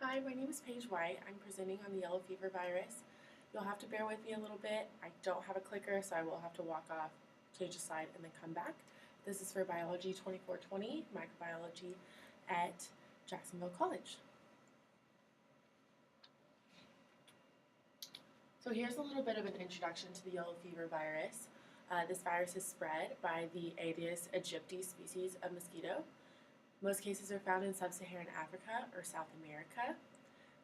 Hi, my name is Paige White. I'm presenting on the yellow fever virus. You'll have to bear with me a little bit. I don't have a clicker, so I will have to walk off, change a slide, and then come back. This is for Biology 2420, microbiology at Jacksonville College. So here's a little bit of an introduction to the yellow fever virus. This virus is spread by the Aedes aegypti species of mosquito. Most cases are found in sub-Saharan Africa or South America,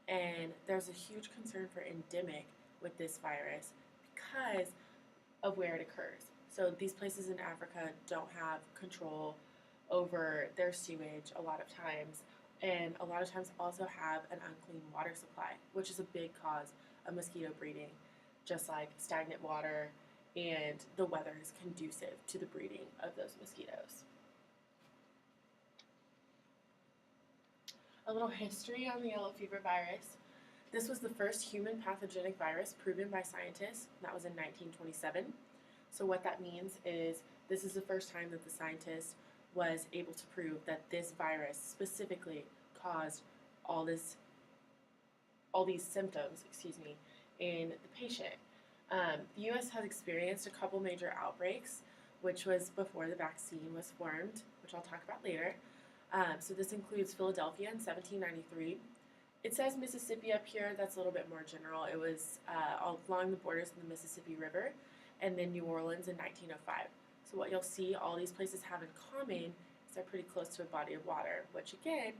and there's a huge concern for endemic with this virus because of where it occurs. So these places in Africa don't have control over their sewage a lot of times, and a lot of times also have an unclean water supply, which is a big cause of mosquito breeding, just like stagnant water, and the weather is conducive to the breeding of those mosquitoes. A little history on the yellow fever virus. This was the first human pathogenic virus proven by scientists. That was in 1927. So what that means is this is the first time that the scientist was able to prove that this virus specifically caused all these symptoms, in the patient. The U.S. has experienced a couple major outbreaks, which was before the vaccine was formed, which I'll talk about later. So this includes Philadelphia in 1793. It says Mississippi up here. That's a little bit more general. It was along the borders of the Mississippi River, and then New Orleans in 1905. So what you'll see all these places have in common is they're pretty close to a body of water, which again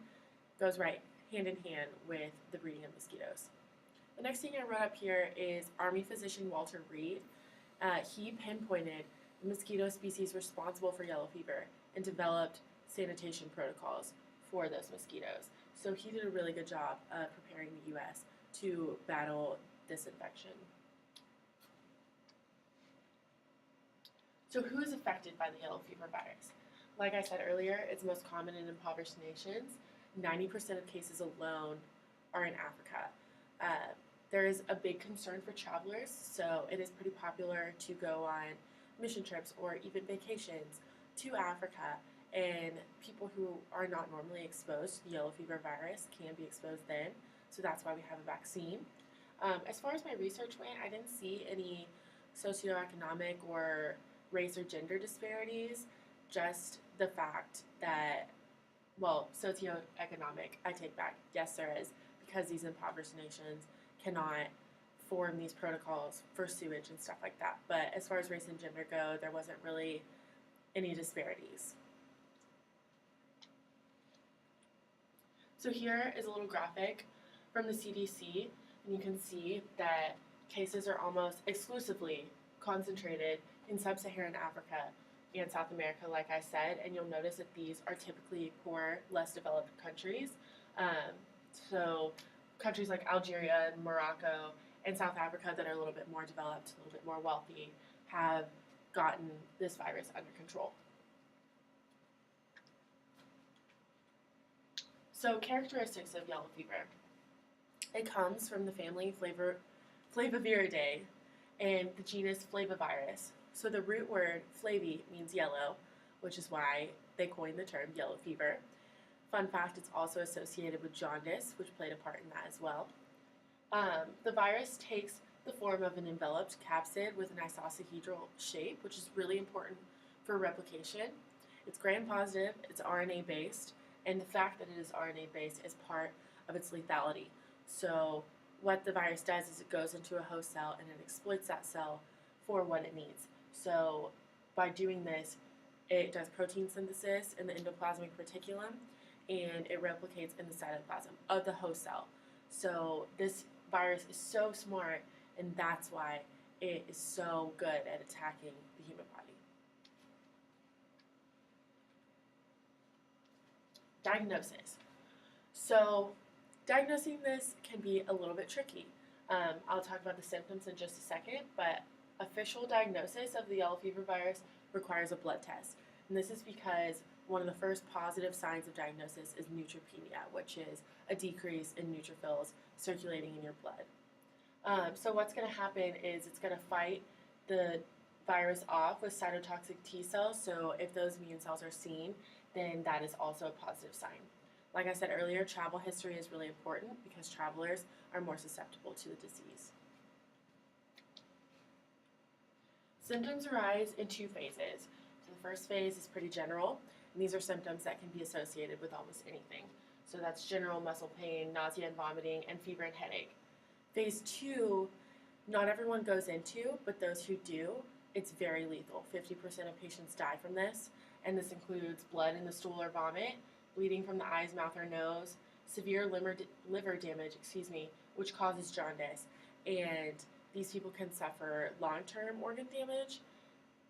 goes right hand in hand with the breeding of mosquitoes. The next thing I wrote up here is Army physician Walter Reed. He pinpointed the mosquito species responsible for yellow fever and developed sanitation protocols for those mosquitoes. So he did a really good job of preparing the U.S. to battle this infection. So who is affected by the yellow fever virus? Like I said earlier, it's most common in impoverished nations. 90% of cases alone are in Africa. There is a big concern for travelers, so it is pretty popular to go on mission trips or even vacations to Africa, and people who are not normally exposed to the yellow fever virus can be exposed then, so that's why we have a vaccine. As far as my research went, I didn't see any socioeconomic or race or gender disparities, just the fact that, well, socioeconomic, I take back, yes there is, because these impoverished nations cannot form these protocols for sewage and stuff like that. But as far as race and gender go, there wasn't really any disparities. So here is a little graphic from the CDC, and you can see that cases are almost exclusively concentrated in sub-Saharan Africa and South America, like I said, and you'll notice that these are typically poor, less developed countries. So countries like Algeria and Morocco and South Africa that are a little bit more developed, a little bit more wealthy, have gotten this virus under control. So characteristics of yellow fever. It comes from the family Flaviviridae and the genus Flavivirus. So the root word flavi means yellow, which is why they coined the term yellow fever. Fun fact, it's also associated with jaundice, which played a part in that as well. The virus takes the form of an enveloped capsid with an isosahedral shape, which is really important for replication. It's gram-positive, it's RNA-based, and the fact that it is RNA-based is part of its lethality. So what the virus does is it goes into a host cell and it exploits that cell for what it needs. So by doing this, it does protein synthesis in the endoplasmic reticulum, and it replicates in the cytoplasm of the host cell. So this virus is so smart, and that's why it is so good at attacking the human body. Diagnosis. So diagnosing this can be a little bit tricky. I'll talk about the symptoms in just a second, but official diagnosis of the yellow fever virus requires a blood test. And this is because one of the first positive signs of diagnosis is neutropenia, which is a decrease in neutrophils circulating in your blood. So what's going to happen is it's going to fight the virus off with cytotoxic T cells. So if those immune cells are seen, then that is also a positive sign. Like I said earlier, travel history is really important because travelers are more susceptible to the disease. Symptoms arise in two phases. So the first phase is pretty general, and these are symptoms that can be associated with almost anything. So that's general muscle pain, nausea and vomiting, and fever and headache. Phase 2, not everyone goes into, but those who do, it's very lethal. 50% of patients die from this, and this includes blood in the stool or vomit, bleeding from the eyes, mouth, or nose, severe liver damage, which causes jaundice, and these people can suffer long-term organ damage,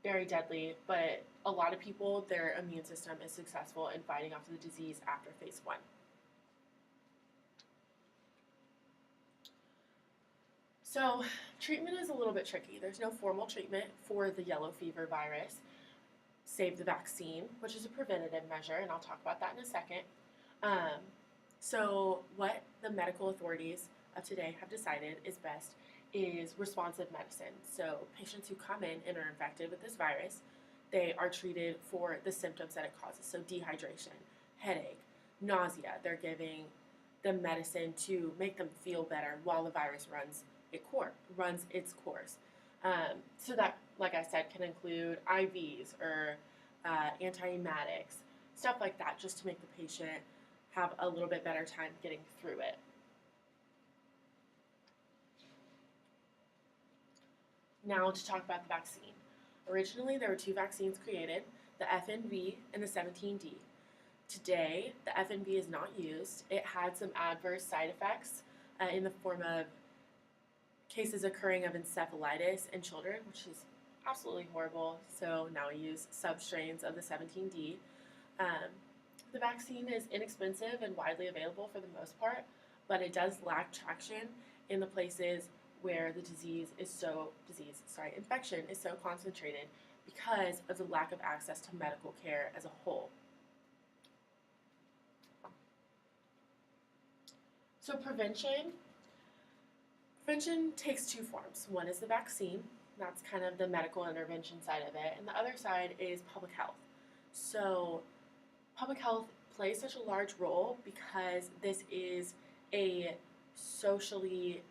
very deadly, but a lot of people, their immune system is successful in fighting off the disease after phase 1. So treatment is a little bit tricky. There's no formal treatment for the yellow fever virus, save the vaccine, which is a preventative measure, and I'll talk about that in a second. So what the medical authorities of today have decided is best is responsive medicine. So patients who come in and are infected with this virus, they are treated for the symptoms that it causes. So dehydration, headache, nausea. They're giving them medicine to make them feel better while the virus runs its course. So that, like I said, can include IVs or antiemetics, stuff like that, just to make the patient have a little bit better time getting through it. Now to talk about the vaccine. Originally, there were 2 vaccines created, the FNV and the 17D. Today, the FNV is not used. It had some adverse side effects in the form of cases occurring of encephalitis in children, which is absolutely horrible. So now we use substrains of the 17D. The vaccine is inexpensive and widely available for the most part, but it does lack traction in the places where the infection is so concentrated because of the lack of access to medical care as a whole. So prevention takes 2 forms. One is the vaccine, that's kind of the medical intervention side of it, and the other side is public health. So public health plays such a large role because this is a socially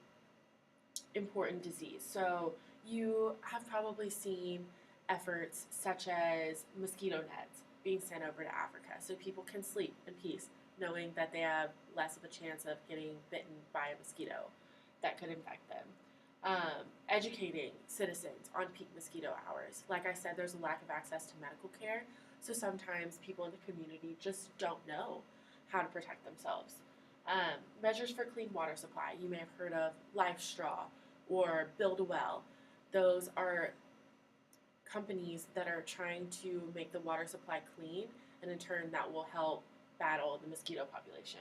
important disease. So you have probably seen efforts such as mosquito nets being sent over to Africa so people can sleep in peace knowing that they have less of a chance of getting bitten by a mosquito that could infect them. Educating citizens on peak mosquito hours. Like I said, there's a lack of access to medical care, so sometimes people in the community just don't know how to protect themselves. Measures for clean water supply. You may have heard of Life Straw or Build a Well. Those are companies that are trying to make the water supply clean, and in turn that will help battle the mosquito population.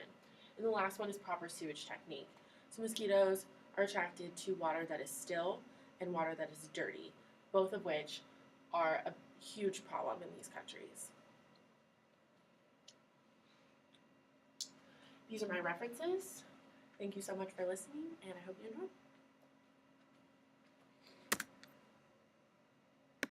And the last one is proper sewage technique. So mosquitoes are attracted to water that is still and water that is dirty, both of which are a huge problem in these countries. These are my references. Thank you so much for listening, and I hope you enjoyed.